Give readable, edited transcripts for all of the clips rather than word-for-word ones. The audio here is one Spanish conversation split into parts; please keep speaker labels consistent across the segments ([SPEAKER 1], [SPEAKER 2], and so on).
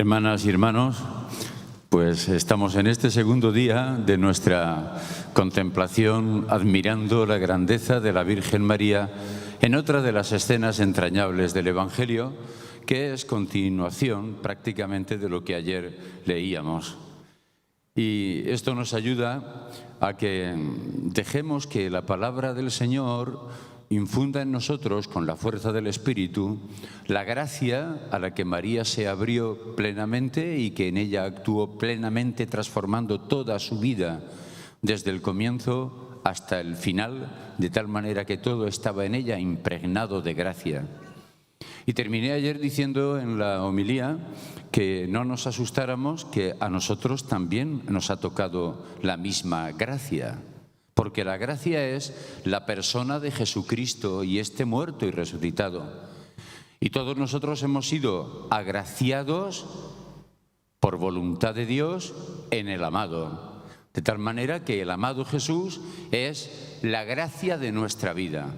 [SPEAKER 1] Hermanas y hermanos, pues estamos en este segundo día de nuestra contemplación admirando la grandeza de la Virgen María en otra de las escenas entrañables del Evangelio, que es continuación prácticamente de lo que ayer leíamos. Y esto nos ayuda a que dejemos que la palabra del Señor infunda en nosotros, con la fuerza del Espíritu, la gracia a la que María se abrió plenamente y que en ella actuó plenamente, transformando toda su vida desde el comienzo hasta el final, de tal manera que todo estaba en ella impregnado de gracia. Y terminé ayer diciendo en la homilía que no nos asustáramos, que a nosotros también nos ha tocado la misma gracia. Porque la gracia es la persona de Jesucristo y este muerto y resucitado. Y todos nosotros hemos sido agraciados por voluntad de Dios en el amado. De tal manera que el amado Jesús es la gracia de nuestra vida.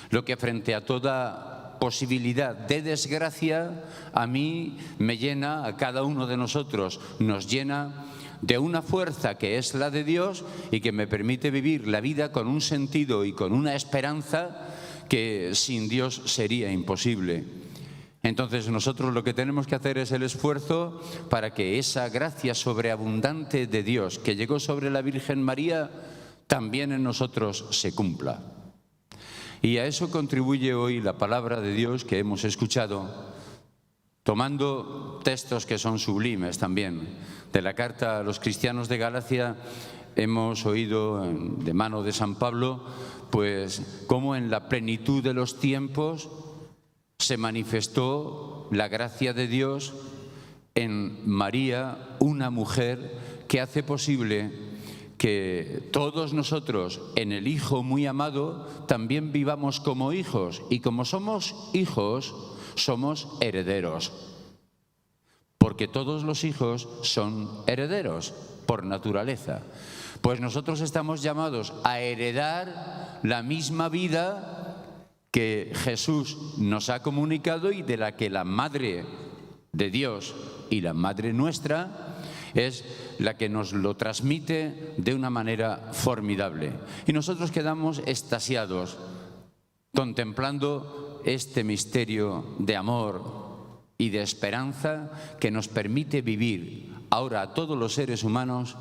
[SPEAKER 1] Lo que frente a toda posibilidad de desgracia, a mí me llena, a cada uno de nosotros nos llena de una fuerza que es la de Dios y que me permite vivir la vida con un sentido y con una esperanza que sin Dios sería imposible. Entonces nosotros lo que tenemos que hacer es el esfuerzo para que esa gracia sobreabundante de Dios que llegó sobre la Virgen María también en nosotros se cumpla. Y a eso contribuye hoy la palabra de Dios que hemos escuchado, tomando textos que son sublimes también. De la carta a los cristianos de Galacia hemos oído de mano de San Pablo, pues cómo en la plenitud de los tiempos se manifestó la gracia de Dios en María, una mujer que hace posible que todos nosotros en el Hijo muy amado también vivamos como hijos, y como somos hijos, somos herederos. Porque todos los hijos son herederos por naturaleza. Pues nosotros estamos llamados a heredar la misma vida que Jesús nos ha comunicado y de la que la Madre de Dios y la Madre nuestra es la que nos lo transmite de una manera formidable. Y nosotros quedamos extasiados contemplando este misterio de amor y de esperanza que nos permite vivir ahora a todos los seres humanos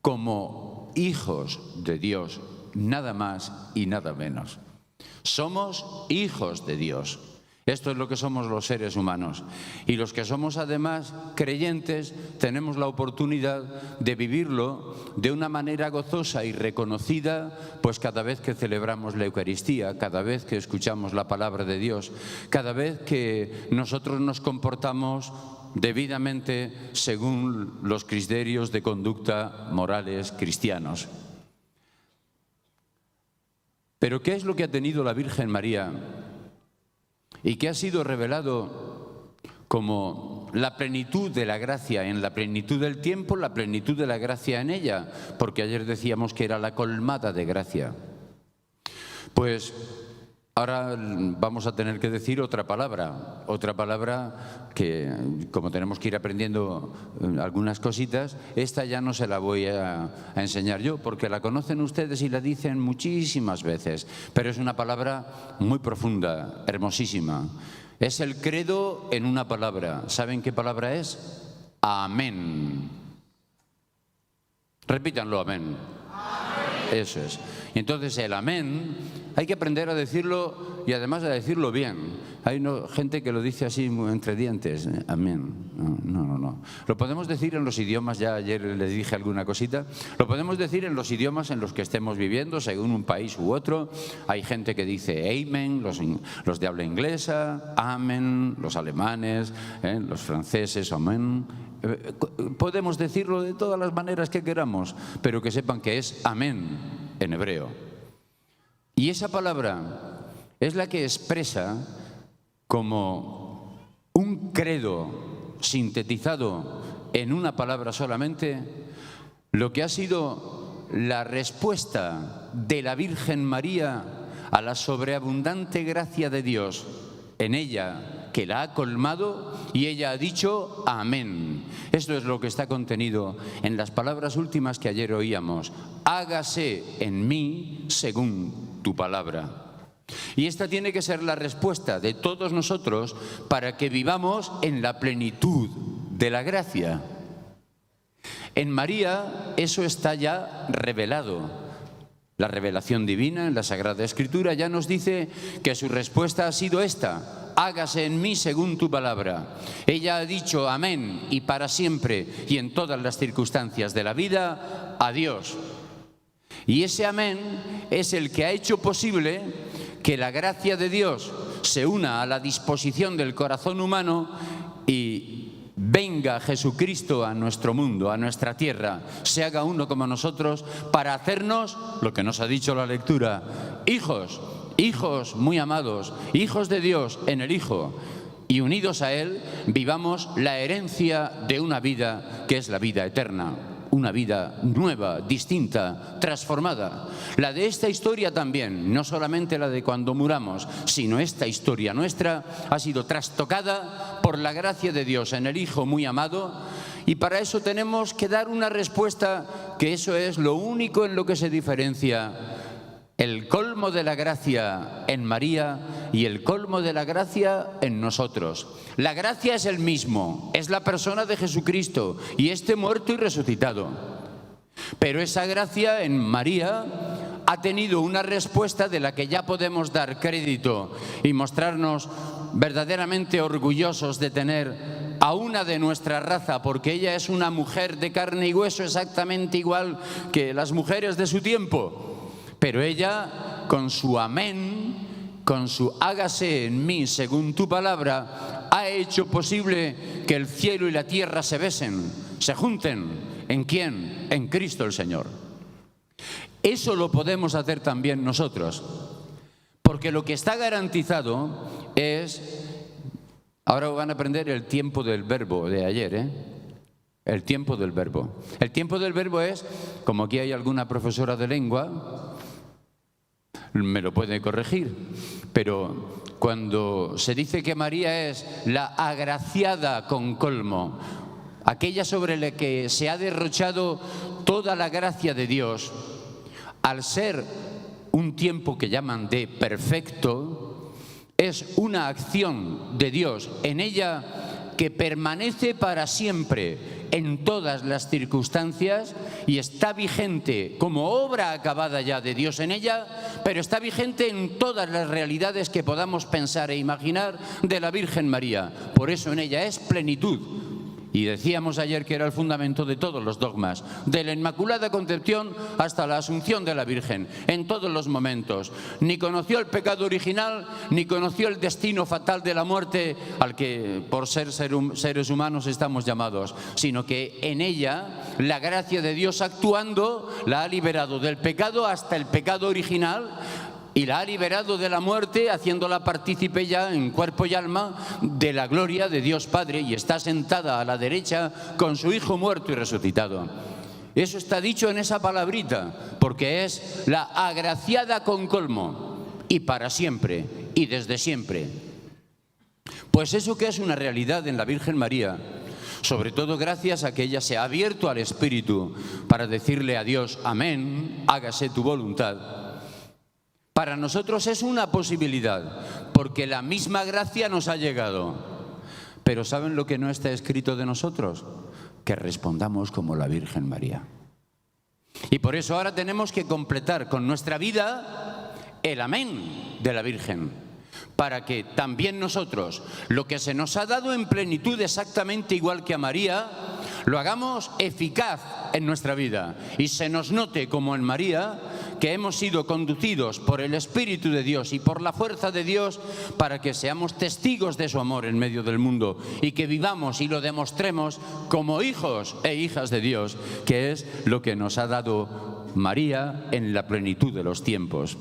[SPEAKER 1] como hijos de Dios, nada más y nada menos. Somos hijos de Dios. Esto es lo que somos los seres humanos. Y los que somos además creyentes tenemos la oportunidad de vivirlo de una manera gozosa y reconocida, pues cada vez que celebramos la Eucaristía, cada vez que escuchamos la palabra de Dios, cada vez que nosotros nos comportamos debidamente según los criterios de conducta morales cristianos. Pero ¿qué es lo que ha tenido la Virgen María y que ha sido revelado como la plenitud de la gracia en la plenitud del tiempo, la plenitud de la gracia en ella? Porque ayer decíamos que era la colmada de gracia. Pues ahora vamos a tener que decir otra palabra que, como tenemos que ir aprendiendo algunas cositas, esta ya no se la voy a enseñar yo, porque la conocen ustedes y la dicen muchísimas veces, pero es una palabra muy profunda, hermosísima. Es el credo en una palabra. ¿Saben qué palabra es? Amén. Repítanlo, amén. Amén. Eso es. Y entonces el amén hay que aprender a decirlo y además a decirlo bien. Hay gente que lo dice así entre dientes. Amén. No. Lo podemos decir en los idiomas, ya ayer les dije alguna cosita, lo podemos decir en los idiomas en los que estemos viviendo, según un país u otro. Hay gente que dice amen, los de habla inglesa, amen, los alemanes, los franceses, amén. Podemos decirlo de todas las maneras que queramos, pero que sepan que es amén en hebreo. Y esa palabra es la que expresa como un credo sintetizado en una palabra solamente lo que ha sido la respuesta de la Virgen María a la sobreabundante gracia de Dios en ella que la ha colmado y ella ha dicho amén. Esto es lo que está contenido en las palabras últimas que ayer oíamos. Hágase en mí según tu palabra. Y esta tiene que ser la respuesta de todos nosotros para que vivamos en la plenitud de la gracia. En María eso está ya revelado. La revelación divina en la Sagrada Escritura ya nos dice que su respuesta ha sido esta: hágase en mí según tu palabra. Ella ha dicho amén y para siempre y en todas las circunstancias de la vida, adiós. Y ese amén es el que ha hecho posible que la gracia de Dios se una a la disposición del corazón humano y venga Jesucristo a nuestro mundo, a nuestra tierra, se haga uno como nosotros para hacernos lo que nos ha dicho la lectura: hijos, hijos muy amados, hijos de Dios en el Hijo. Y unidos a Él vivamos la herencia de una vida que es la vida eterna. Una vida nueva, distinta, transformada. La de esta historia también, no solamente la de cuando muramos, sino esta historia nuestra ha sido trastocada por la gracia de Dios en el Hijo muy amado, y para eso tenemos que dar una respuesta, que eso es lo único en lo que se diferencia el colmo de la gracia en María y el colmo de la gracia en nosotros. La gracia es el mismo, es la persona de Jesucristo y este muerto y resucitado. Pero esa gracia en María ha tenido una respuesta de la que ya podemos dar crédito y mostrarnos verdaderamente orgullosos de tener a una de nuestra raza, porque ella es una mujer de carne y hueso exactamente igual que las mujeres de su tiempo. Pero ella, con su amén, con su hágase en mí según tu palabra, ha hecho posible que el cielo y la tierra se besen, se junten. ¿En quién? En Cristo el Señor. Eso lo podemos hacer también nosotros, porque lo que está garantizado es... Ahora van a aprender el tiempo del verbo de ayer, El tiempo del verbo. El tiempo del verbo es, como aquí hay alguna profesora de lengua, me lo puede corregir, pero cuando se dice que María es la agraciada con colmo, aquella sobre la que se ha derrochado toda la gracia de Dios, al ser un tiempo que llaman de perfecto, es una acción de Dios en ella que permanece para siempre en todas las circunstancias y está vigente como obra acabada ya de Dios en ella, pero está vigente en todas las realidades que podamos pensar e imaginar de la Virgen María. Por eso en ella es plenitud. Y decíamos ayer que era el fundamento de todos los dogmas, de la Inmaculada Concepción hasta la Asunción de la Virgen, en todos los momentos. Ni conoció el pecado original, ni conoció el destino fatal de la muerte al que por ser seres humanos estamos llamados, sino que en ella la gracia de Dios actuando la ha liberado del pecado hasta el pecado original, y la ha liberado de la muerte, haciéndola partícipe ya en cuerpo y alma de la gloria de Dios Padre, y está sentada a la derecha con su Hijo muerto y resucitado. Eso está dicho en esa palabrita, porque es la agraciada con colmo, y para siempre, y desde siempre. Pues eso que es una realidad en la Virgen María, sobre todo gracias a que ella se ha abierto al Espíritu para decirle a Dios, amén, hágase tu voluntad. Para nosotros es una posibilidad, porque la misma gracia nos ha llegado. Pero ¿saben lo que no está escrito de nosotros? Que respondamos como la Virgen María. Y por eso ahora tenemos que completar con nuestra vida el amén de la Virgen, para que también nosotros, lo que se nos ha dado en plenitud exactamente igual que a María, lo hagamos eficaz en nuestra vida y se nos note como en María que hemos sido conducidos por el Espíritu de Dios y por la fuerza de Dios para que seamos testigos de su amor en medio del mundo y que vivamos y lo demostremos como hijos e hijas de Dios, que es lo que nos ha dado María en la plenitud de los tiempos.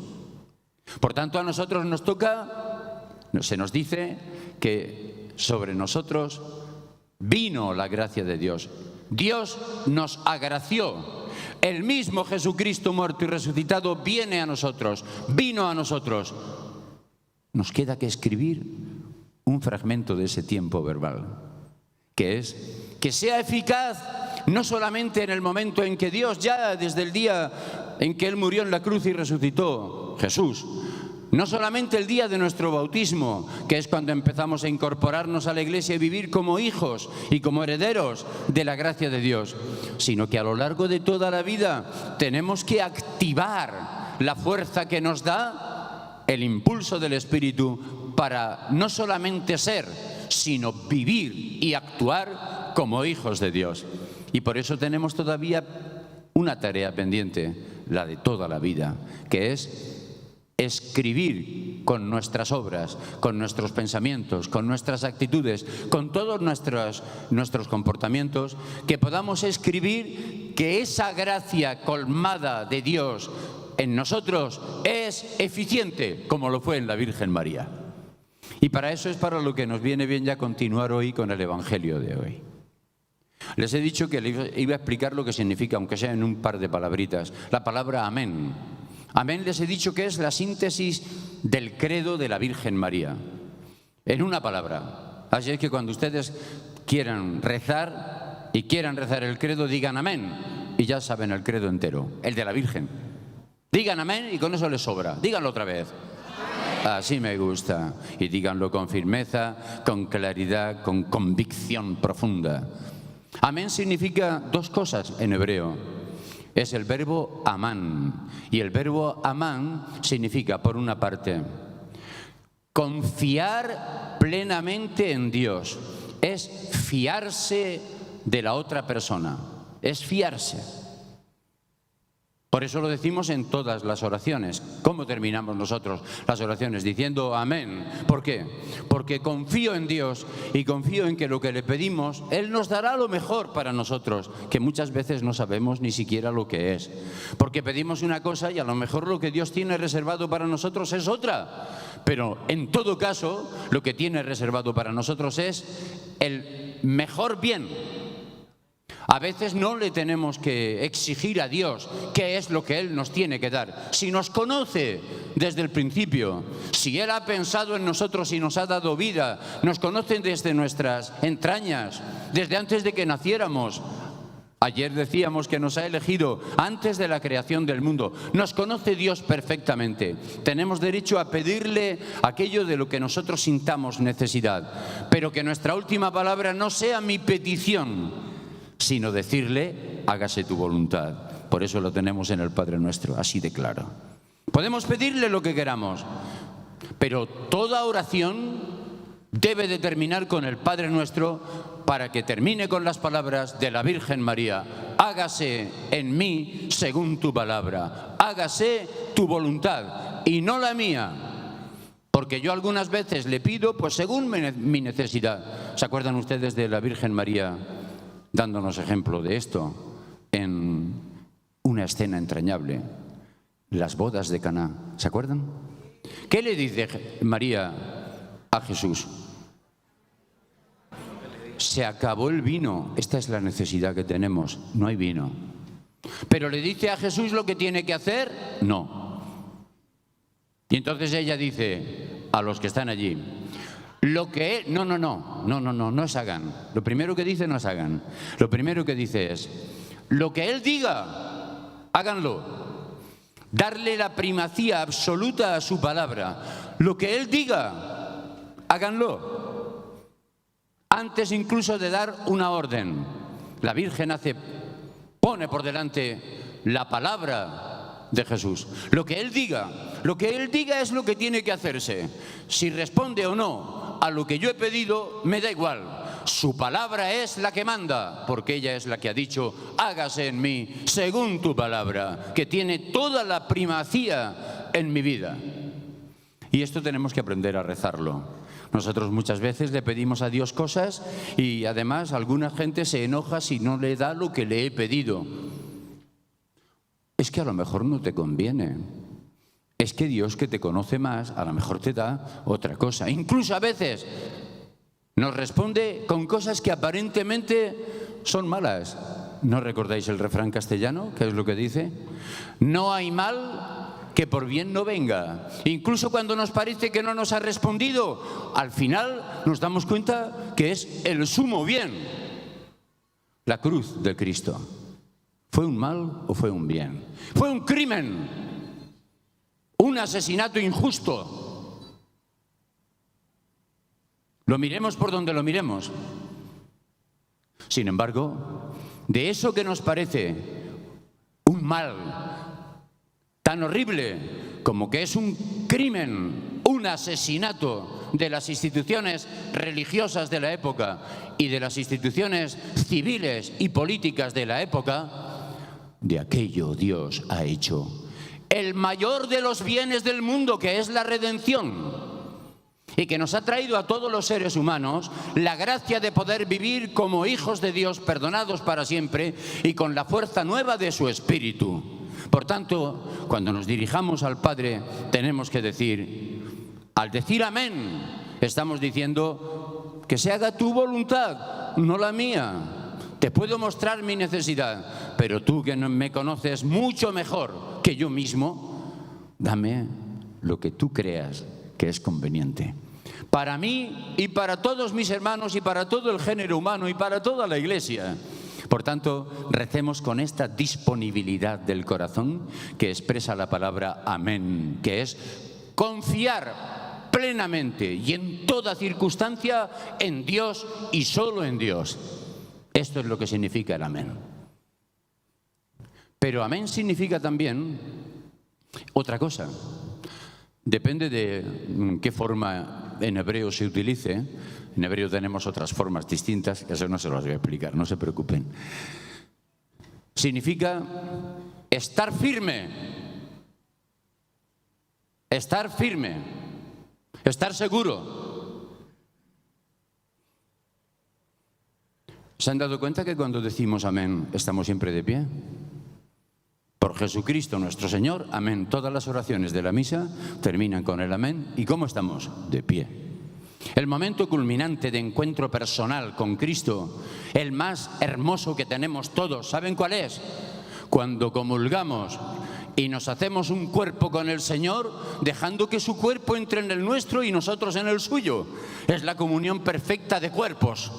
[SPEAKER 1] Por tanto, a nosotros nos toca, se nos dice que sobre nosotros vino la gracia de Dios. Dios nos agració. El mismo Jesucristo muerto y resucitado viene a nosotros, vino a nosotros. Nos queda que escribir un fragmento de ese tiempo verbal, que es que sea eficaz no solamente en el momento en que Dios, ya desde el día en que Él murió en la cruz y resucitó, Jesús, no solamente el día de nuestro bautismo, que es cuando empezamos a incorporarnos a la Iglesia y vivir como hijos y como herederos de la gracia de Dios, sino que a lo largo de toda la vida tenemos que activar la fuerza que nos da el impulso del Espíritu para no solamente ser, sino vivir y actuar como hijos de Dios. Y por eso tenemos todavía una tarea pendiente, la de toda la vida, que es escribir con nuestras obras, con nuestros pensamientos, con nuestras actitudes, con todos nuestros comportamientos, que podamos escribir que esa gracia colmada de Dios en nosotros es eficiente, como lo fue en la Virgen María. Y para eso es para lo que nos viene bien ya continuar hoy con el Evangelio de hoy. Les he dicho que les iba a explicar lo que significa, aunque sea en un par de palabritas, la palabra amén. Amén les he dicho que es la síntesis del credo de la Virgen María, en una palabra. Así es que cuando ustedes quieran rezar el credo, digan amén y ya saben el credo entero, el de la Virgen. Digan amén y con eso les sobra. Díganlo otra vez. Así me gusta. Y díganlo con firmeza, con claridad, con convicción profunda. Amén significa dos cosas en hebreo. Es el verbo amán. Y el verbo amán significa, por una parte, confiar plenamente en Dios. Es fiarse de la otra persona. Es fiarse. Por eso lo decimos en todas las oraciones. ¿Cómo terminamos nosotros las oraciones? Diciendo amén. ¿Por qué? Porque confío en Dios y confío en que lo que le pedimos, Él nos dará lo mejor para nosotros, que muchas veces no sabemos ni siquiera lo que es. Porque pedimos una cosa y a lo mejor lo que Dios tiene reservado para nosotros es otra. Pero en todo caso, lo que tiene reservado para nosotros es el mejor bien. A veces no le tenemos que exigir a Dios qué es lo que Él nos tiene que dar. Si nos conoce desde el principio, si Él ha pensado en nosotros y nos ha dado vida, nos conoce desde nuestras entrañas, desde antes de que naciéramos. Ayer decíamos que nos ha elegido antes de la creación del mundo. Nos conoce Dios perfectamente. Tenemos derecho a pedirle aquello de lo que nosotros sintamos necesidad. Pero que nuestra última palabra no sea mi petición, sino decirle, hágase tu voluntad. Por eso lo tenemos en el Padre Nuestro, así de claro. Podemos pedirle lo que queramos, pero toda oración debe de terminar con el Padre Nuestro para que termine con las palabras de la Virgen María. Hágase en mí según tu palabra. Hágase tu voluntad y no la mía. Porque yo algunas veces le pido pues según mi necesidad. ¿Se acuerdan ustedes de la Virgen María dándonos ejemplo de esto en una escena entrañable? Las bodas de Caná. ¿Se acuerdan? ¿Qué le dice María a Jesús? Se acabó el vino. Esta es la necesidad que tenemos. No hay vino. ¿Pero le dice a Jesús lo que tiene que hacer? No. Y entonces ella dice a los que están allí, lo que él, no es hagan. Lo primero que dice no es hagan. Lo primero que dice es, lo que Él diga, háganlo. Darle la primacía absoluta a su palabra. Lo que Él diga, háganlo. Antes incluso de dar una orden, la Virgen pone por delante la palabra de Jesús. Lo que Él diga es lo que tiene que hacerse. Si responde o no a lo que yo he pedido, me da igual. Su palabra es la que manda, porque ella es la que ha dicho, hágase en mí según tu palabra, que tiene toda la primacía en mi vida. Y esto tenemos que aprender a rezarlo. Nosotros muchas veces le pedimos a Dios cosas y además alguna gente se enoja si no le da lo que le he pedido. Es que a lo mejor no te conviene. Es que Dios, que te conoce más, a lo mejor te da otra cosa. Incluso a veces nos responde con cosas que aparentemente son malas. ¿No recordáis el refrán castellano? ¿Qué es lo que dice? No hay mal que por bien no venga. Incluso cuando nos parece que no nos ha respondido, al final nos damos cuenta que es el sumo bien. La cruz de Cristo. ¿Fue un mal o fue un bien? Fue un crimen, un asesinato injusto. Lo miremos por donde lo miremos. Sin embargo, de eso que nos parece un mal tan horrible como que es un crimen, un asesinato de las instituciones religiosas de la época y de las instituciones civiles y políticas de la época, de aquello Dios ha hecho el mayor de los bienes del mundo, que es la redención. Y que nos ha traído a todos los seres humanos la gracia de poder vivir como hijos de Dios, perdonados para siempre y con la fuerza nueva de su Espíritu. Por tanto, cuando nos dirijamos al Padre, tenemos que decir, al decir amén, estamos diciendo que se haga tu voluntad, no la mía. Te puedo mostrar mi necesidad, pero tú que me conoces mucho mejor que yo mismo, dame lo que tú creas que es conveniente. Para mí y para todos mis hermanos y para todo el género humano y para toda la Iglesia. Por tanto, recemos con esta disponibilidad del corazón que expresa la palabra amén, que es confiar plenamente y en toda circunstancia en Dios y solo en Dios. Esto es lo que significa el amén. Pero amén significa también otra cosa. Depende de qué forma en hebreo se utilice. En hebreo tenemos otras formas distintas, eso no se las voy a explicar, no se preocupen. Significa estar firme, estar seguro. ¿Se han dado cuenta que cuando decimos amén estamos siempre de pie? Por Jesucristo nuestro Señor, amén. Todas las oraciones de la misa terminan con el amén. ¿Y cómo estamos? De pie. El momento culminante de encuentro personal con Cristo, el más hermoso que tenemos todos, ¿saben cuál es? Cuando comulgamos y nos hacemos un cuerpo con el Señor, dejando que su cuerpo entre en el nuestro y nosotros en el suyo. Es la comunión perfecta de cuerpos.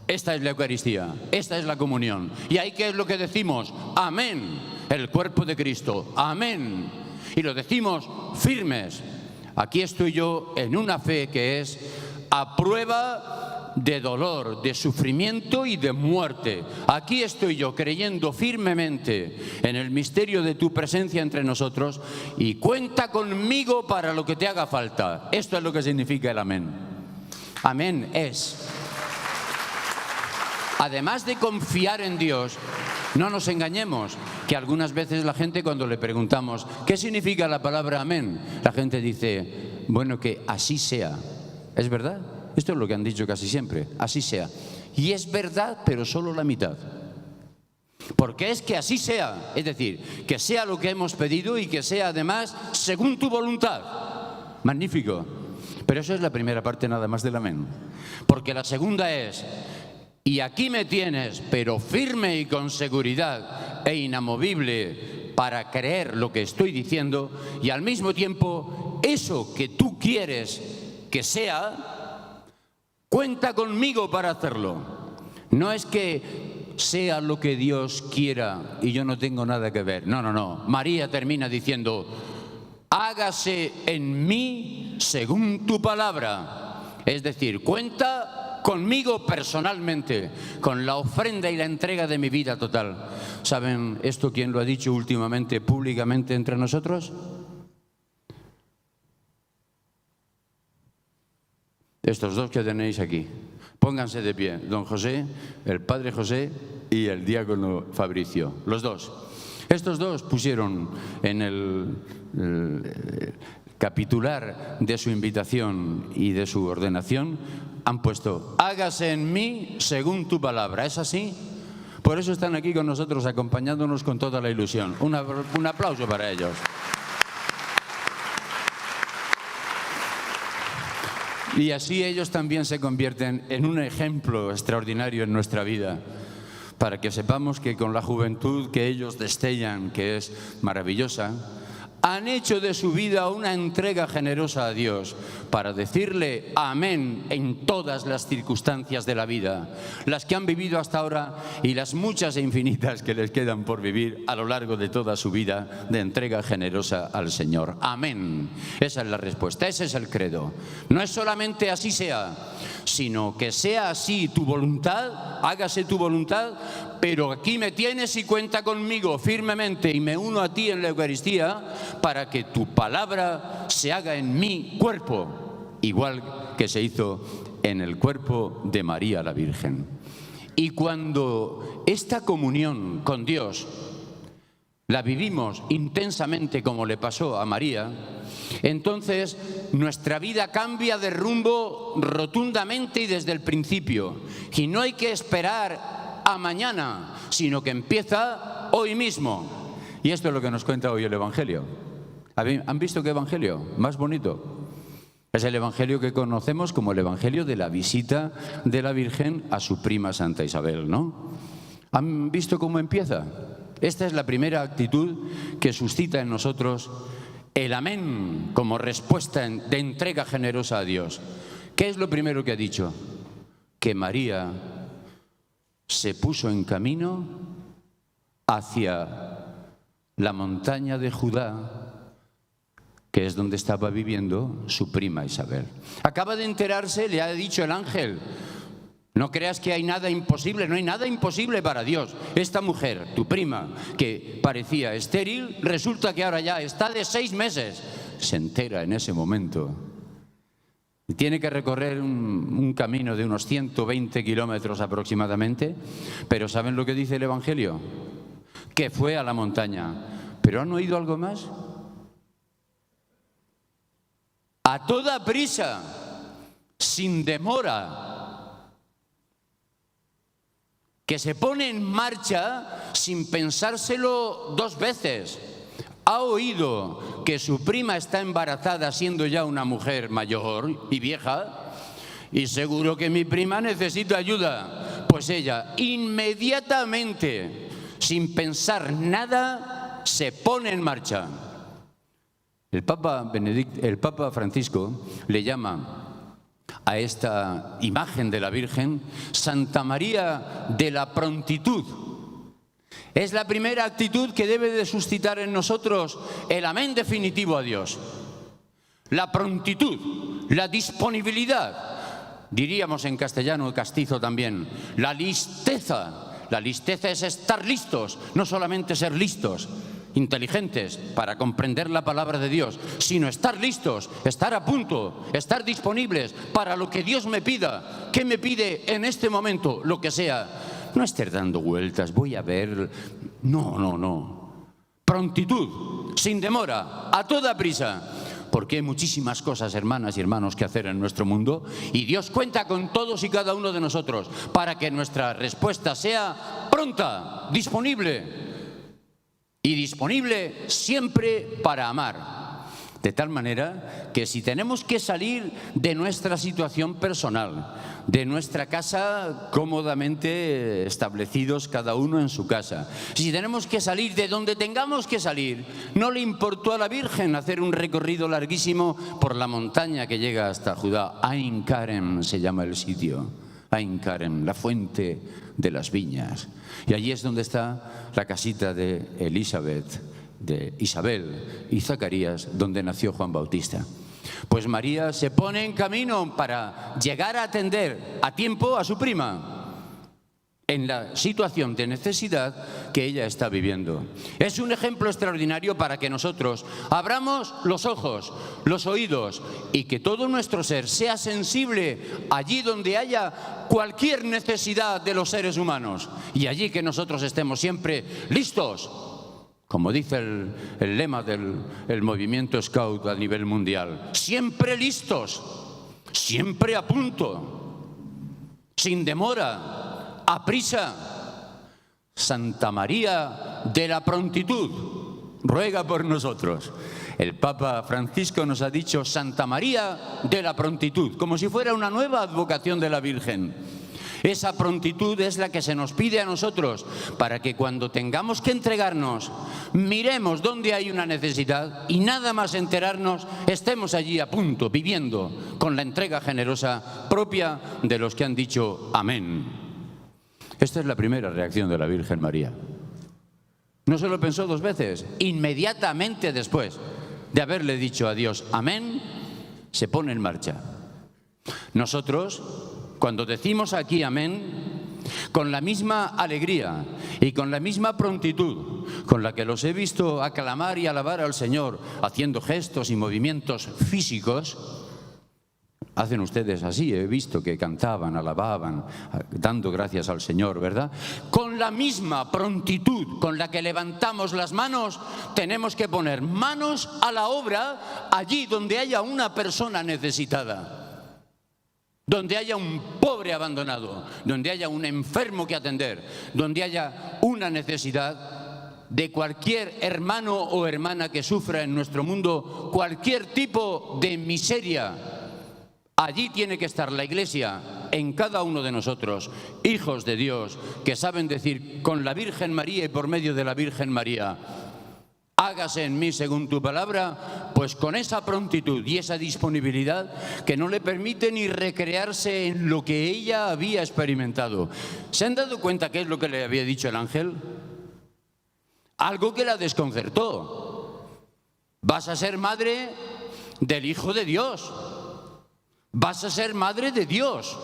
[SPEAKER 1] Esta es la Eucaristía, esta es la comunión. ¿Y ahí qué es lo que decimos? Amén. El cuerpo de Cristo. Amén. Y lo decimos firmes. Aquí estoy yo en una fe que es a prueba de dolor, de sufrimiento y de muerte. Aquí estoy yo creyendo firmemente en el misterio de tu presencia entre nosotros y cuenta conmigo para lo que te haga falta. Esto es lo que significa el amén. Amén es, además de confiar en Dios, no nos engañemos, que algunas veces la gente cuando le preguntamos ¿qué significa la palabra amén? La gente dice, bueno, que así sea. ¿Es verdad? Esto es lo que han dicho casi siempre, así sea. Y es verdad, pero solo la mitad. Porque es que así sea, es decir, que sea lo que hemos pedido y que sea además según tu voluntad. Magnífico. Pero eso es la primera parte nada más del amén. Porque la segunda es... Y aquí me tienes, pero firme y con seguridad e inamovible para creer lo que estoy diciendo y al mismo tiempo eso que tú quieres que sea, cuenta conmigo para hacerlo. No es que sea lo que Dios quiera y yo no tengo nada que ver. No, no, no. María termina diciendo, hágase en mí según tu palabra. Es decir, cuenta conmigo personalmente, con la ofrenda y la entrega de mi vida total. ¿Saben esto quién lo ha dicho últimamente públicamente entre nosotros? Estos dos que tenéis aquí. Pónganse de pie, don José, el padre José y el diácono Fabricio, los dos. Estos dos pusieron en el capitular de su invitación y de su ordenación, han puesto, hágase en mí según tu palabra. ¿Es así? Por eso están aquí con nosotros, acompañándonos con toda la ilusión. Un aplauso para ellos. Y así ellos también se convierten en un ejemplo extraordinario en nuestra vida, para que sepamos que con la juventud que ellos destellan, que es maravillosa, han hecho de su vida una entrega generosa a Dios para decirle amén en todas las circunstancias de la vida, las que han vivido hasta ahora y las muchas e infinitas que les quedan por vivir a lo largo de toda su vida de entrega generosa al Señor. Amén. Esa es la respuesta, ese es el credo. No es solamente así sea, sino que sea así tu voluntad, hágase tu voluntad, pero aquí me tienes y cuenta conmigo firmemente y me uno a ti en la Eucaristía para que tu palabra se haga en mi cuerpo, igual que se hizo en el cuerpo de María la Virgen. Y cuando esta comunión con Dios la vivimos intensamente como le pasó a María, entonces nuestra vida cambia de rumbo rotundamente y desde el principio. Y no hay que esperar a mañana, sino que empieza hoy mismo. Y esto es lo que nos cuenta hoy el Evangelio. ¿Han visto qué Evangelio más bonito? Es el Evangelio que conocemos como el Evangelio de la visita de la Virgen a su prima Santa Isabel, ¿no? ¿Han visto cómo empieza? Esta es la primera actitud que suscita en nosotros el amén como respuesta de entrega generosa a Dios. ¿Qué es lo primero que ha dicho? Que María se puso en camino hacia la montaña de Judá, que es donde estaba viviendo su prima Isabel. Acaba de enterarse, le ha dicho el ángel: no creas que hay nada imposible, no hay nada imposible para Dios. Esta mujer, tu prima, que parecía estéril, resulta que ahora ya está de 6 meses. Se entera en ese momento. Y tiene que recorrer un camino de unos 120 kilómetros aproximadamente. Pero ¿saben lo que dice el Evangelio? Que fue a la montaña. ¿Pero han oído algo más? A toda prisa, sin demora, que se pone en marcha sin pensárselo 2 veces. Ha oído que su prima está embarazada siendo ya una mujer mayor y vieja, y seguro que mi prima necesita ayuda. Pues ella inmediatamente, sin pensar nada, se pone en marcha. El Papa Francisco le llama a esta imagen de la Virgen Santa María de la prontitud. Es la primera actitud que debe de suscitar en nosotros el amén definitivo a Dios. La prontitud, la disponibilidad, diríamos en castellano castizo también, la listeza. La listeza es estar listos, no solamente ser listos, inteligentes para comprender la palabra de Dios, sino estar listos, estar a punto, estar disponibles para lo que Dios me pida. ¿Qué me pide en este momento? Lo que sea. No estar dando vueltas, voy a ver. No. Prontitud, sin demora, a toda prisa. Porque hay muchísimas cosas, hermanas y hermanos, que hacer en nuestro mundo, y Dios cuenta con todos y cada uno de nosotros para que nuestra respuesta sea pronta, disponible. Y disponible siempre para amar. De tal manera que si tenemos que salir de nuestra situación personal, de nuestra casa cómodamente establecidos cada uno en su casa, si tenemos que salir de donde tengamos que salir, no le importó a la Virgen hacer un recorrido larguísimo por la montaña que llega hasta Judá. Ain Karem se llama el sitio. Ain Karem, la fuente de las viñas. Y allí es donde está la casita de Isabel y Zacarías, donde nació Juan Bautista. Pues María se pone en camino para llegar a atender a tiempo a su prima en la situación de necesidad que ella está viviendo. Es un ejemplo extraordinario para que nosotros abramos los ojos, los oídos, y que todo nuestro ser sea sensible allí donde haya cualquier necesidad de los seres humanos, y allí que nosotros estemos siempre listos, como dice el lema del movimiento Scout a nivel mundial: siempre listos, siempre a punto, sin demora, a prisa. Santa María de la prontitud, ruega por nosotros. El Papa Francisco nos ha dicho Santa María de la prontitud, como si fuera una nueva advocación de la Virgen. Esa prontitud es la que se nos pide a nosotros para que cuando tengamos que entregarnos, miremos dónde hay una necesidad y nada más enterarnos, estemos allí a punto, viviendo con la entrega generosa propia de los que han dicho amén. Esta es la primera reacción de la Virgen María. No se lo pensó dos veces, inmediatamente después de haberle dicho a Dios amén, se pone en marcha. Nosotros, cuando decimos aquí amén, con la misma alegría y con la misma prontitud con la que los he visto aclamar y alabar al Señor, haciendo gestos y movimientos físicos, hacen ustedes así, he visto que cantaban, alababan, dando gracias al Señor, ¿verdad? Con la misma prontitud con la que levantamos las manos, tenemos que poner manos a la obra allí donde haya una persona necesitada, donde haya un pobre abandonado, donde haya un enfermo que atender, donde haya una necesidad de cualquier hermano o hermana que sufra en nuestro mundo cualquier tipo de miseria. Allí tiene que estar la Iglesia, en cada uno de nosotros, hijos de Dios, que saben decir con la Virgen María y por medio de la Virgen María, hágase en mí según tu palabra, pues con esa prontitud y esa disponibilidad que no le permite ni recrearse en lo que ella había experimentado. ¿Se han dado cuenta qué es lo que le había dicho el ángel? Algo que la desconcertó. Vas a ser madre del Hijo de Dios. Vas a ser madre de Dios.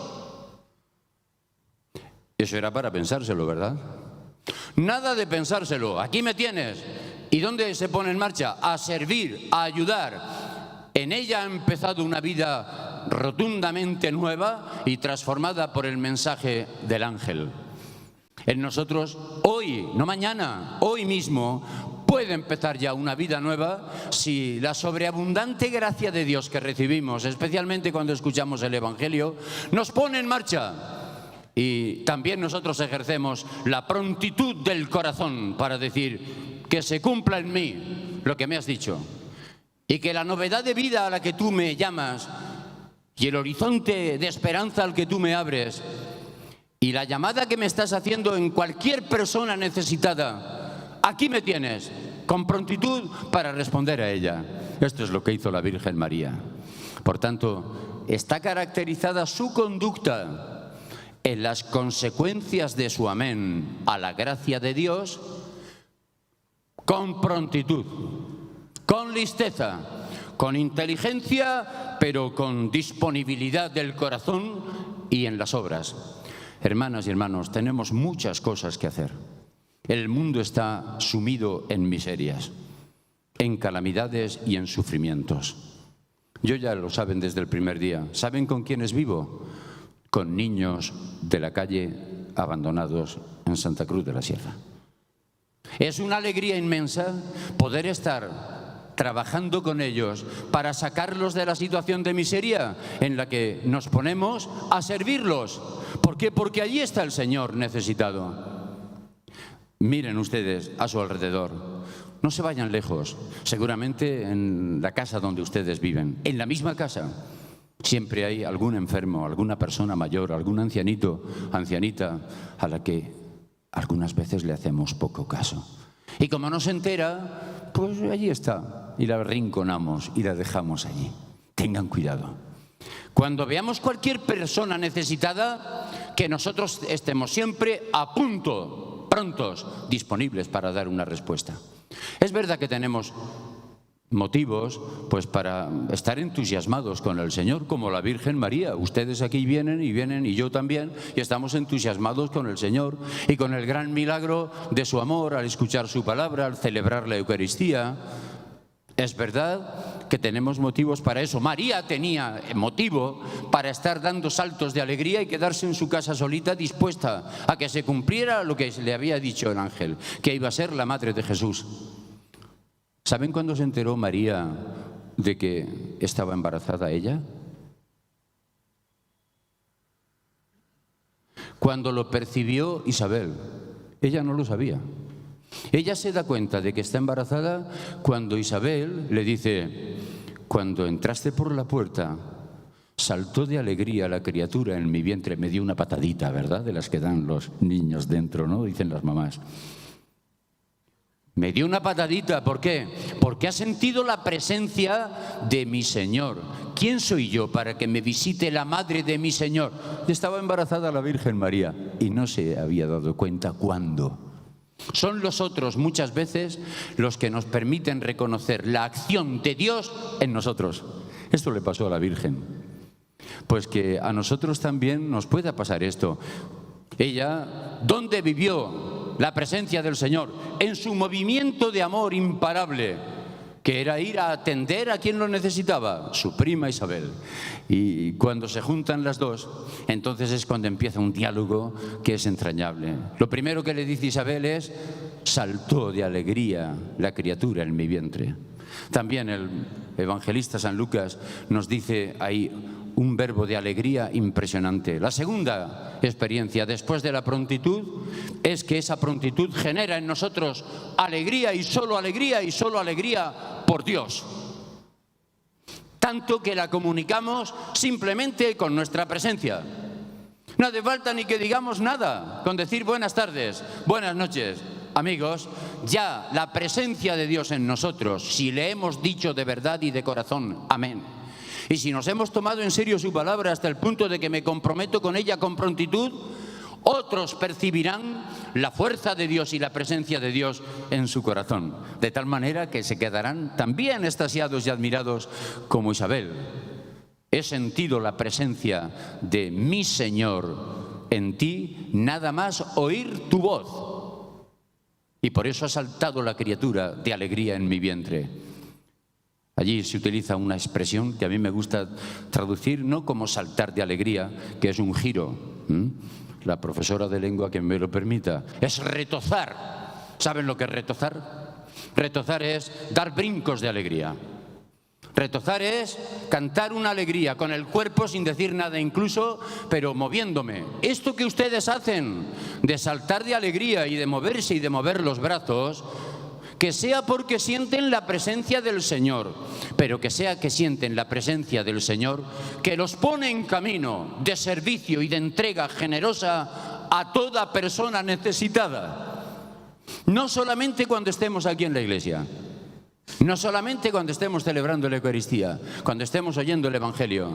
[SPEAKER 1] Eso era para pensárselo, ¿verdad? Nada de pensárselo. Aquí me tienes. ¿Y dónde se pone en marcha? A servir, a ayudar. En ella ha empezado una vida rotundamente nueva y transformada por el mensaje del ángel. En nosotros, hoy, no mañana, hoy mismo, puede empezar ya una vida nueva si la sobreabundante gracia de Dios que recibimos, especialmente cuando escuchamos el Evangelio, nos pone en marcha. Y también nosotros ejercemos la prontitud del corazón para decir que se cumpla en mí lo que me has dicho y que la novedad de vida a la que tú me llamas y el horizonte de esperanza al que tú me abres y la llamada que me estás haciendo en cualquier persona necesitada, aquí me tienes, con prontitud para responder a ella. Esto es lo que hizo la Virgen María. Por tanto, está caracterizada su conducta en las consecuencias de su amén a la gracia de Dios con prontitud, con listeza, con inteligencia, pero con disponibilidad del corazón y en las obras. Hermanas y hermanos, tenemos muchas cosas que hacer. El mundo está sumido en miserias, en calamidades y en sufrimientos. Yo ya lo saben desde el primer día. ¿Saben con quiénes vivo? Con niños de la calle abandonados en Santa Cruz de la Sierra. Es una alegría inmensa poder estar trabajando con ellos para sacarlos de la situación de miseria en la que nos ponemos a servirlos. ¿Por qué? Porque allí está el Señor necesitado. Miren ustedes a su alrededor, no se vayan lejos, seguramente en la casa donde ustedes viven, en la misma casa, siempre hay algún enfermo, alguna persona mayor, algún ancianito, ancianita, a la que algunas veces le hacemos poco caso. Y como no se entera, pues allí está, y la arrinconamos y la dejamos allí. Tengan cuidado. Cuando veamos cualquier persona necesitada, que nosotros estemos siempre a punto, prontos, disponibles para dar una respuesta. Es verdad que tenemos motivos pues para estar entusiasmados con el Señor, como la Virgen María. Ustedes aquí vienen y yo también, y estamos entusiasmados con el Señor y con el gran milagro de su amor al escuchar su palabra, al celebrar la Eucaristía. Es verdad que tenemos motivos para eso. María tenía motivo para estar dando saltos de alegría y quedarse en su casa solita, dispuesta a que se cumpliera lo que le había dicho el ángel, que iba a ser la madre de Jesús. ¿Saben cuándo se enteró María de que estaba embarazada ella? Cuando lo percibió Isabel. Ella no lo sabía. Ella se da cuenta de que está embarazada cuando Isabel le dice: cuando entraste por la puerta, saltó de alegría la criatura en mi vientre. Me dio una patadita, ¿verdad? De las que dan los niños dentro, ¿no? Dicen las mamás. Me dio una patadita, ¿por qué? Porque ha sentido la presencia de mi Señor. ¿Quién soy yo para que me visite la madre de mi Señor? Estaba embarazada la Virgen María y no se había dado cuenta cuándo. Son los otros muchas veces los que nos permiten reconocer la acción de Dios en nosotros. Esto le pasó a la Virgen. Pues que a nosotros también nos pueda pasar esto. Ella, ¿dónde vivió la presencia del Señor? En su movimiento de amor imparable, que era ir a atender a quien lo necesitaba, su prima Isabel. Y cuando se juntan las dos, entonces es cuando empieza un diálogo que es entrañable. Lo primero que le dice Isabel es: saltó de alegría la criatura en mi vientre. También el evangelista San Lucas nos dice ahí un verbo de alegría impresionante. La segunda experiencia después de la prontitud es que esa prontitud genera en nosotros alegría y solo alegría por Dios. Tanto que la comunicamos simplemente con nuestra presencia. No hace falta ni que digamos nada, con decir buenas tardes, buenas noches. Amigos, ya la presencia de Dios en nosotros, si le hemos dicho de verdad y de corazón, amén. Y si nos hemos tomado en serio su palabra hasta el punto de que me comprometo con ella con prontitud, otros percibirán la fuerza de Dios y la presencia de Dios en su corazón, de tal manera que se quedarán también extasiados y admirados como Isabel. He sentido la presencia de mi Señor en ti, nada más oír tu voz. Y por eso ha saltado la criatura de alegría en mi vientre. Allí se utiliza una expresión que a mí me gusta traducir no como saltar de alegría, que es un giro. La profesora de lengua, que me lo permita, es retozar. ¿Saben lo que es retozar? Retozar es dar brincos de alegría. Retozar es cantar una alegría con el cuerpo sin decir nada incluso, pero moviéndome. Esto que ustedes hacen de saltar de alegría y de moverse y de mover los brazos, que sea porque sienten la presencia del Señor, pero que sea que sienten la presencia del Señor, que los pone en camino de servicio y de entrega generosa a toda persona necesitada. No solamente cuando estemos aquí en la iglesia, no solamente cuando estemos celebrando la Eucaristía, cuando estemos oyendo el Evangelio,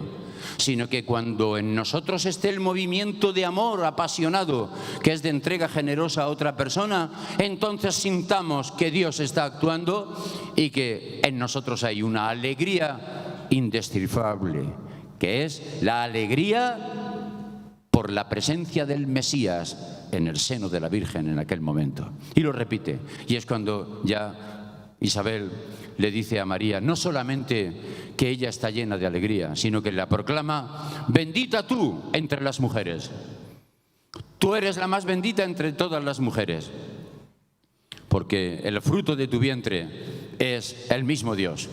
[SPEAKER 1] sino que cuando en nosotros esté el movimiento de amor apasionado, que es de entrega generosa a otra persona, entonces sintamos que Dios está actuando y que en nosotros hay una alegría indescifrable, que es la alegría por la presencia del Mesías en el seno de la Virgen en aquel momento. Y lo repite, y es cuando ya Isabel le dice a María no solamente que ella está llena de alegría, sino que la proclama: bendita tú entre las mujeres. Tú eres la más bendita entre todas las mujeres, porque el fruto de tu vientre es el mismo Dios.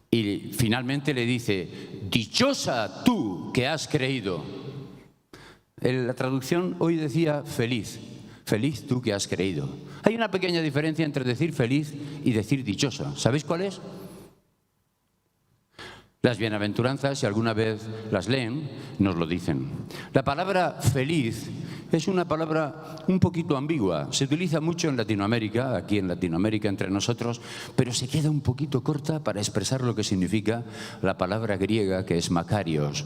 [SPEAKER 1] Y finalmente le dice: dichosa tú que has creído. La traducción hoy decía feliz. Feliz tú que has creído. Hay una pequeña diferencia entre decir feliz y decir dichosa. ¿Sabéis cuál es? Las bienaventuranzas, si alguna vez las leen, nos lo dicen. La palabra feliz es una palabra un poquito ambigua. Se utiliza mucho en Latinoamérica, aquí en Latinoamérica entre nosotros, pero se queda un poquito corta para expresar lo que significa la palabra griega, que es makarios,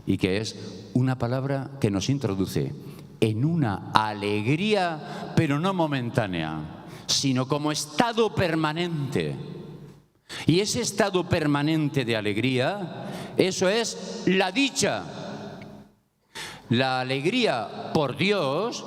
[SPEAKER 1] y que es una palabra que nos introduce en una alegría, pero no momentánea, sino como estado permanente. Y ese estado permanente de alegría, eso es la dicha. La alegría por Dios,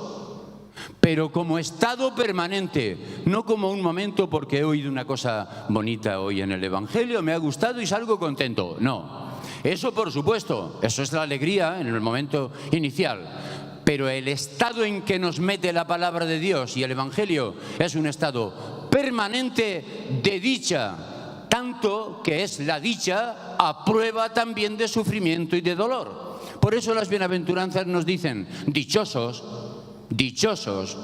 [SPEAKER 1] pero como estado permanente, no como un momento porque he oído una cosa bonita hoy en el Evangelio, me ha gustado y salgo contento. No, eso por supuesto, eso es la alegría en el momento inicial. Pero el estado en que nos mete la palabra de Dios y el Evangelio es un estado permanente de dicha, tanto que es la dicha a prueba también de sufrimiento y de dolor. Por eso las bienaventuranzas nos dicen: dichosos, dichosos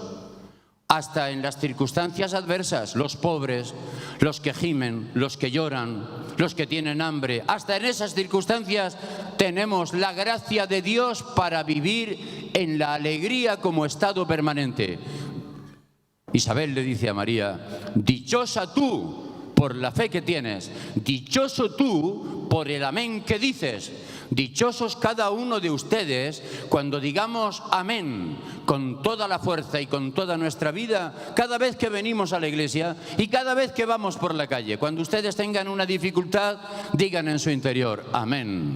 [SPEAKER 1] hasta en las circunstancias adversas, los pobres, los que gimen, los que lloran, los que tienen hambre, hasta en esas circunstancias tenemos la gracia de Dios para vivir en la alegría como estado permanente. Isabel le dice a María: dichosa tú por la fe que tienes, dichoso tú por el amén que dices. Dichosos cada uno de ustedes cuando digamos amén con toda la fuerza y con toda nuestra vida cada vez que venimos a la iglesia y cada vez que vamos por la calle. Cuando ustedes tengan una dificultad, digan en su interior amén.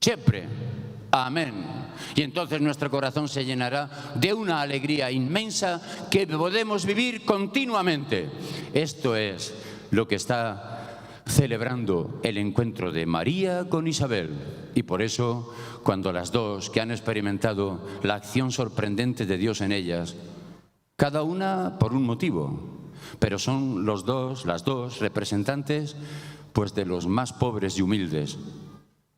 [SPEAKER 1] Siempre amén. Y entonces nuestro corazón se llenará de una alegría inmensa que podemos vivir continuamente. Esto es lo que está celebrando el encuentro de María con Isabel. Y por eso, cuando las dos que han experimentado la acción sorprendente de Dios en ellas, cada una por un motivo, pero son las dos representantes pues de los más pobres y humildes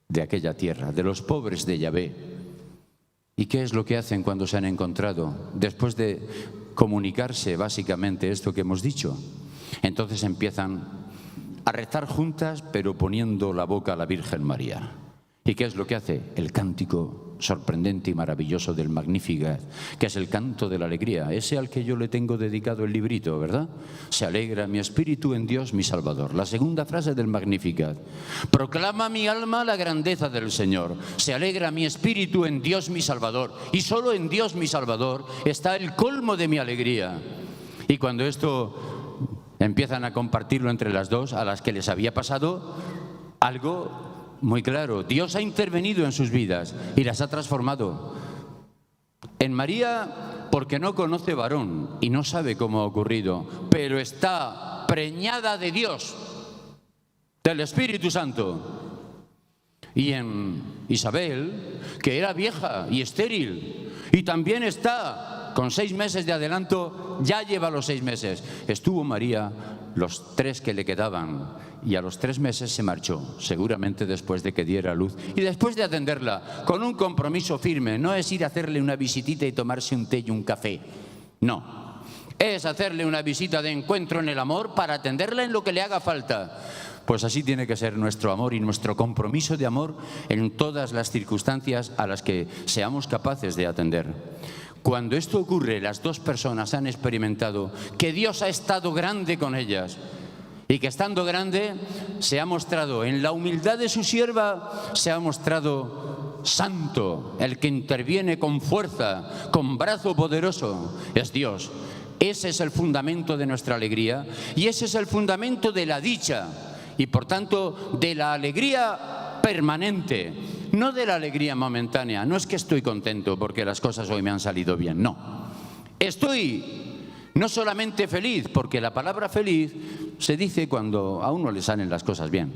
[SPEAKER 1] de aquella tierra, de los pobres de Yahvé. ¿Y qué es lo que hacen cuando se han encontrado? Después de comunicarse básicamente esto que hemos dicho, entonces empiezan a rezar juntas, pero poniendo la boca a la Virgen María. ¿Y qué es lo que hace? El cántico sorprendente y maravilloso del Magnificat, que es el canto de la alegría, ese al que yo le tengo dedicado el librito, ¿verdad? Se alegra mi espíritu en Dios mi Salvador. La segunda frase del Magnificat: proclama mi alma la grandeza del Señor. Se alegra mi espíritu en Dios mi Salvador. Y solo en Dios mi Salvador está el colmo de mi alegría. Y cuando esto empiezan a compartirlo entre las dos, a las que les había pasado algo muy claro. Dios ha intervenido en sus vidas y las ha transformado. En María, porque no conoce varón y no sabe cómo ha ocurrido, pero está preñada de Dios, del Espíritu Santo. Y en Isabel, que era vieja y estéril, y también está con 6 meses de adelanto, ya lleva los 6 meses. Estuvo María los 3 que le quedaban y a los 3 meses se marchó, seguramente después de que diera luz y después de atenderla con un compromiso firme. No es ir a hacerle una visitita y tomarse un té y un café, no. Es hacerle una visita de encuentro en el amor para atenderla en lo que le haga falta. Pues así tiene que ser nuestro amor y nuestro compromiso de amor en todas las circunstancias a las que seamos capaces de atender. Cuando esto ocurre, las dos personas han experimentado que Dios ha estado grande con ellas y que estando grande se ha mostrado en la humildad de su sierva, se ha mostrado santo, el que interviene con fuerza, con brazo poderoso, es Dios. Ese es el fundamento de nuestra alegría y ese es el fundamento de la dicha y por tanto de la alegría permanente. No de la alegría momentánea, no es que estoy contento porque las cosas hoy me han salido bien, no. Estoy no solamente feliz, porque la palabra feliz se dice cuando a uno le salen las cosas bien.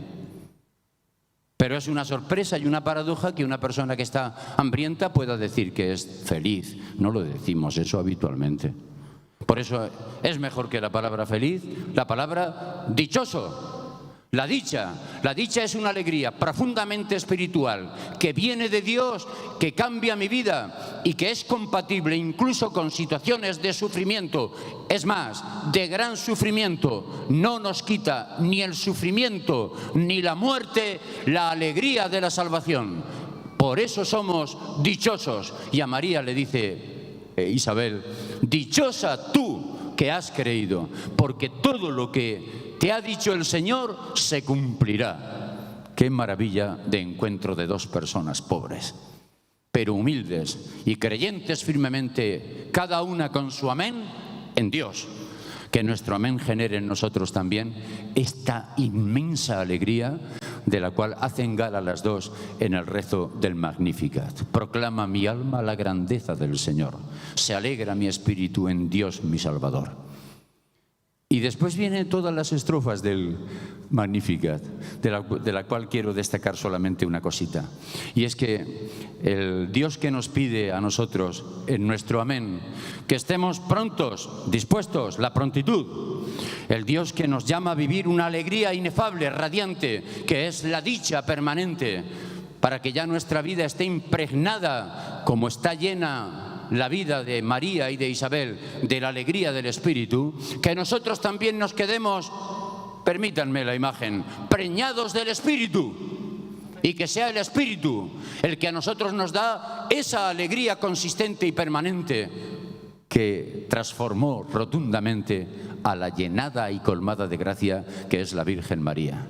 [SPEAKER 1] Pero es una sorpresa y una paradoja que una persona que está hambrienta pueda decir que es feliz. No lo decimos eso habitualmente. Por eso es mejor que la palabra feliz, la palabra dichoso. La dicha es una alegría profundamente espiritual que viene de Dios, que cambia mi vida y que es compatible incluso con situaciones de sufrimiento. Es más, de gran sufrimiento no nos quita ni el sufrimiento ni la muerte la alegría de la salvación. Por eso somos dichosos. Y a María le dice Isabel: dichosa tú que has creído, porque todo lo que te ha dicho el Señor se cumplirá. Qué maravilla de encuentro de dos personas pobres, pero humildes y creyentes firmemente, cada una con su amén en Dios. Que nuestro amén genere en nosotros también esta inmensa alegría de la cual hacen gala las dos en el rezo del Magnificat. Proclama mi alma la grandeza del Señor. Se alegra mi espíritu en Dios mi Salvador. Y después vienen todas las estrofas del Magnificat, de la cual quiero destacar solamente una cosita. Y es que el Dios que nos pide a nosotros en nuestro amén que estemos prontos, dispuestos, la prontitud. El Dios que nos llama a vivir una alegría inefable, radiante, que es la dicha permanente, para que ya nuestra vida esté impregnada, como está llena la vida de María y de Isabel de la alegría del Espíritu, que nosotros también nos quedemos, permítanme la imagen, preñados del Espíritu, y que sea el Espíritu el que a nosotros nos da esa alegría consistente y permanente que transformó rotundamente a la llenada y colmada de gracia que es la Virgen María.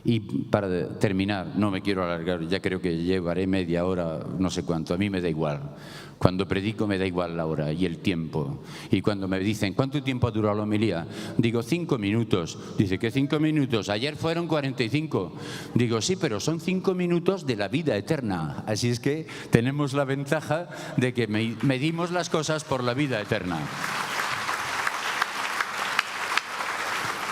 [SPEAKER 1] Y para terminar, no me quiero alargar, ya creo que llevaré media hora, no sé cuánto, a mí me da igual. Cuando predico me da igual la hora y el tiempo. Y cuando me dicen, ¿cuánto tiempo ha durado la homilía? Digo, 5 minutos. Dice, ¿qué 5 minutos? Ayer fueron 45. Digo, sí, pero son 5 minutos de la vida eterna. Así es que tenemos la ventaja de que medimos las cosas por la vida eterna.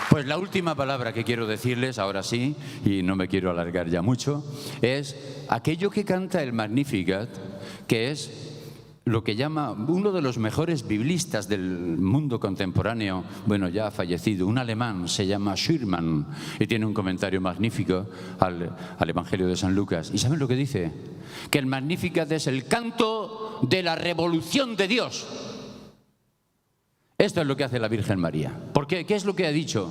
[SPEAKER 1] Pues la última palabra que quiero decirles, ahora sí, y no me quiero alargar ya mucho, es aquello que canta el Magnificat, que es lo que llama uno de los mejores biblistas del mundo contemporáneo, bueno, ya ha fallecido, un alemán, se llama Schürmann, y tiene un comentario magnífico al Evangelio de San Lucas. ¿Y saben lo que dice? Que el Magnificat es el canto de la revolución de Dios. Esto es lo que hace la Virgen María. ¿Por qué? ¿Qué es lo que ha dicho?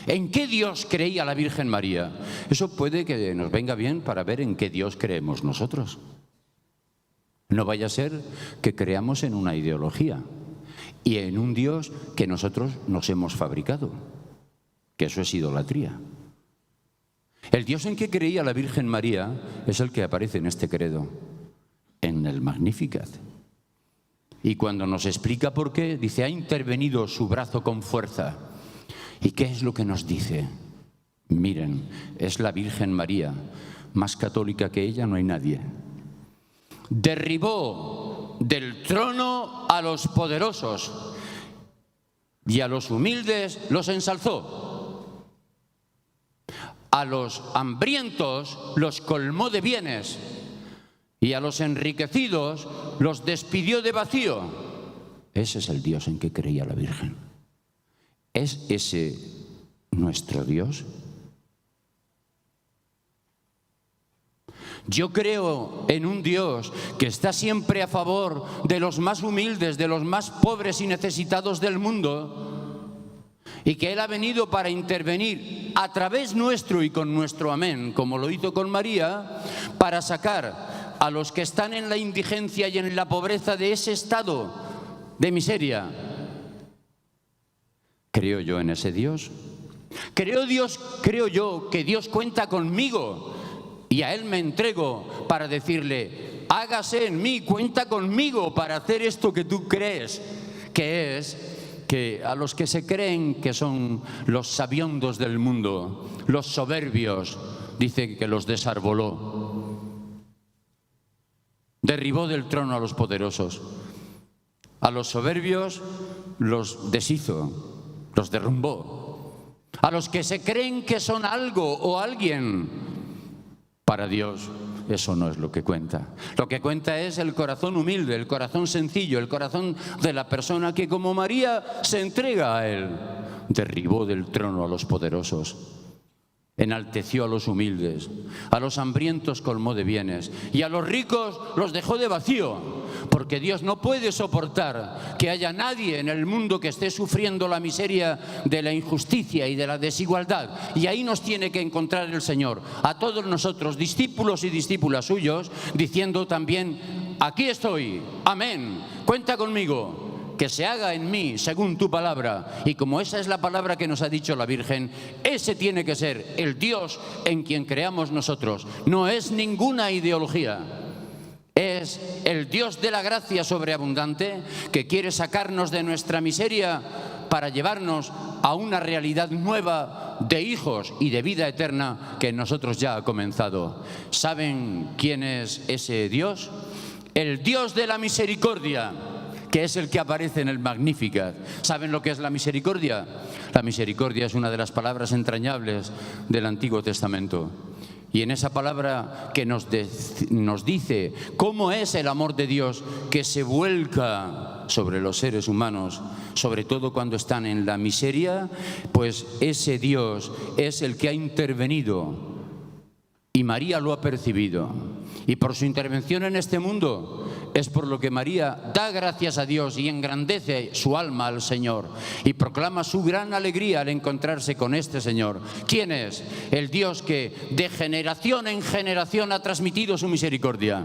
[SPEAKER 1] ¿En qué Dios creía la Virgen María? Eso puede que nos venga bien para ver en qué Dios creemos nosotros. No vaya a ser que creamos en una ideología y en un Dios que nosotros nos hemos fabricado, que eso es idolatría. El Dios en que creía la Virgen María es el que aparece en este credo, en el Magnificat. Y cuando nos explica por qué, dice, ha intervenido su brazo con fuerza. ¿Y qué es lo que nos dice? Miren, es la Virgen María, más católica que ella no hay nadie. Derribó del trono a los poderosos y a los humildes los ensalzó. A los hambrientos los colmó de bienes y a los enriquecidos los despidió de vacío. Ese es el Dios en que creía la Virgen. ¿Es ese nuestro Dios? Yo creo en un Dios que está siempre a favor de los más humildes, de los más pobres y necesitados del mundo, y que Él ha venido para intervenir a través nuestro y con nuestro amén, como lo hizo con María, para sacar a los que están en la indigencia y en la pobreza de ese estado de miseria. ¿Creo yo en ese Dios? Creo yo que Dios cuenta conmigo y a Él me entrego para decirle, hágase en mí, cuenta conmigo para hacer esto que tú crees, que es que a los que se creen que son los sabiondos del mundo, los soberbios, dice que los desarboló. Derribó del trono a los poderosos. A los soberbios los deshizo, los derrumbó. A los que se creen que son algo o alguien, para Dios eso no es lo que cuenta. Lo que cuenta es el corazón humilde, el corazón sencillo, el corazón de la persona que como María se entrega a Él. Derribó del trono a los poderosos, enalteció a los humildes, a los hambrientos colmó de bienes y a los ricos los dejó de vacío, porque Dios no puede soportar que haya nadie en el mundo que esté sufriendo la miseria de la injusticia y de la desigualdad. Y ahí nos tiene que encontrar el Señor, a todos nosotros, discípulos y discípulas suyos, diciendo también, aquí estoy, amén, cuenta conmigo. Que se haga en mí según tu palabra. Y como esa es la palabra que nos ha dicho la Virgen, ese tiene que ser el Dios en quien creamos nosotros. No es ninguna ideología. Es el Dios de la gracia sobreabundante que quiere sacarnos de nuestra miseria para llevarnos a una realidad nueva de hijos y de vida eterna que en nosotros ya ha comenzado. ¿Saben quién es ese Dios? El Dios de la misericordia, que es el que aparece en el Magnificat. ¿Saben lo que es la misericordia? La misericordia es una de las palabras entrañables del Antiguo Testamento. Y en esa palabra que nos dice cómo es el amor de Dios que se vuelca sobre los seres humanos, sobre todo cuando están en la miseria, pues ese Dios es el que ha intervenido. Y María lo ha percibido. Y por su intervención en este mundo, es por lo que María da gracias a Dios y engrandece su alma al Señor y proclama su gran alegría al encontrarse con este Señor. ¿Quién es? El Dios que de generación en generación ha transmitido su misericordia.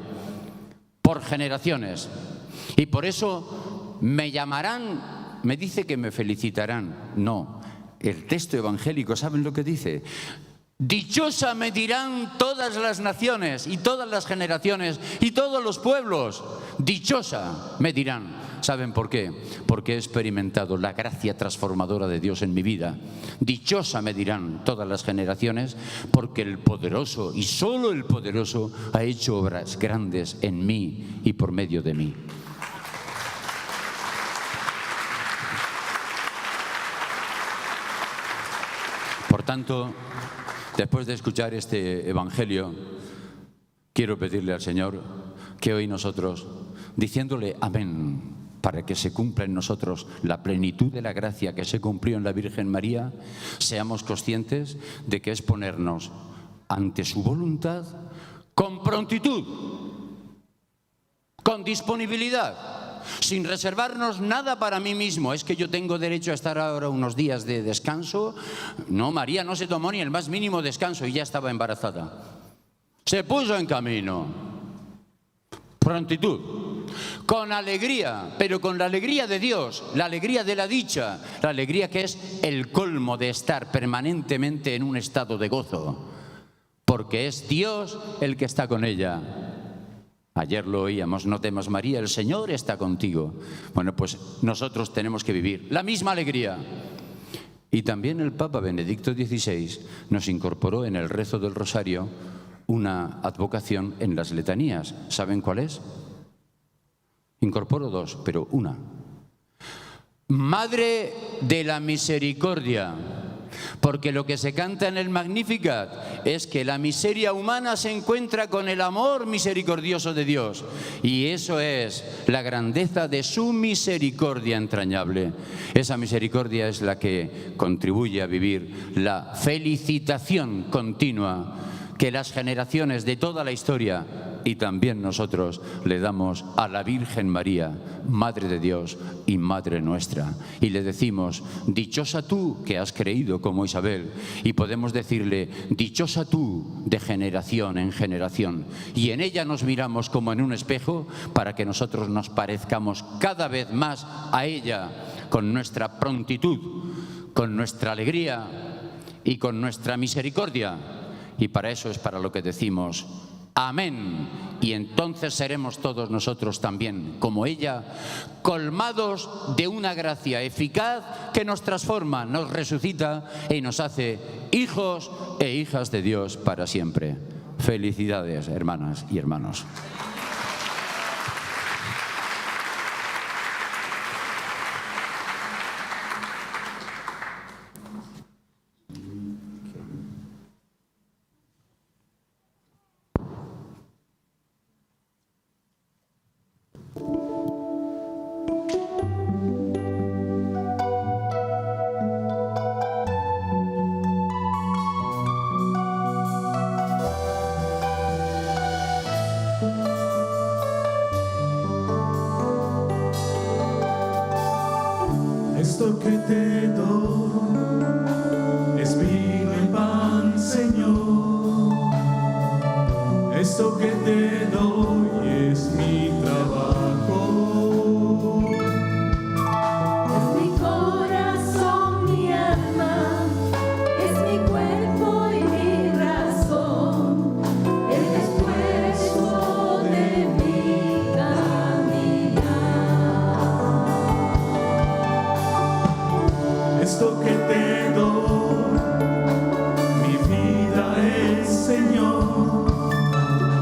[SPEAKER 1] Por generaciones. Y por eso me llamarán, me dice que me felicitarán. No, el texto evangélico, ¿saben lo que dice? Dichosa me dirán todas las naciones y todas las generaciones y todos los pueblos. Dichosa me dirán. ¿Saben por qué? Porque he experimentado la gracia transformadora de Dios en mi vida. Dichosa me dirán todas las generaciones, porque el poderoso, y solo el poderoso, ha hecho obras grandes en mí y por medio de mí. Por tanto, después de escuchar este evangelio, quiero pedirle al Señor que hoy nosotros, diciéndole amén, para que se cumpla en nosotros la plenitud de la gracia que se cumplió en la Virgen María, seamos conscientes de que es ponernos ante su voluntad con prontitud, con disponibilidad, sin reservarnos nada para mí mismo. Es que yo tengo derecho a estar ahora unos días de descanso. No, María no se tomó ni el más mínimo descanso y ya estaba embarazada. Se puso en camino. Prontitud, con alegría, pero con la alegría de Dios, la alegría de la dicha, la alegría que es el colmo de estar permanentemente en un estado de gozo, porque es Dios el que está con ella. Ayer lo oíamos, no temas María, el Señor está contigo. Bueno, pues nosotros tenemos que vivir la misma alegría. Y también el Papa Benedicto XVI nos incorporó en el rezo del Rosario una advocación en las letanías. ¿Saben cuál es? Incorporo dos, pero una. Madre de la Misericordia, porque lo que se canta en el Magnificat es que la miseria humana se encuentra con el amor misericordioso de Dios, y eso es la grandeza de su misericordia entrañable. Esa misericordia es la que contribuye a vivir la felicitación continua que las generaciones de toda la historia y también nosotros le damos a la Virgen María, Madre de Dios y Madre nuestra. Y le decimos, dichosa tú que has creído como Isabel. Y podemos decirle, dichosa tú de generación en generación. Y en ella nos miramos como en un espejo para que nosotros nos parezcamos cada vez más a ella con nuestra prontitud, con nuestra alegría y con nuestra misericordia. Y para eso es para lo que decimos amén. Y entonces seremos todos nosotros también, como ella, colmados de una gracia eficaz que nos transforma, nos resucita y nos hace hijos e hijas de Dios para siempre. Felicidades, hermanas y hermanos.
[SPEAKER 2] Esto que te doy es vino y pan, Señor. Esto que te doy es mi trabajo.
[SPEAKER 3] Es mi corazón, mi alma, es mi cuerpo y mi razón, el esfuerzo de mi caminar.
[SPEAKER 2] Esto que te doy, mi vida es, Señor.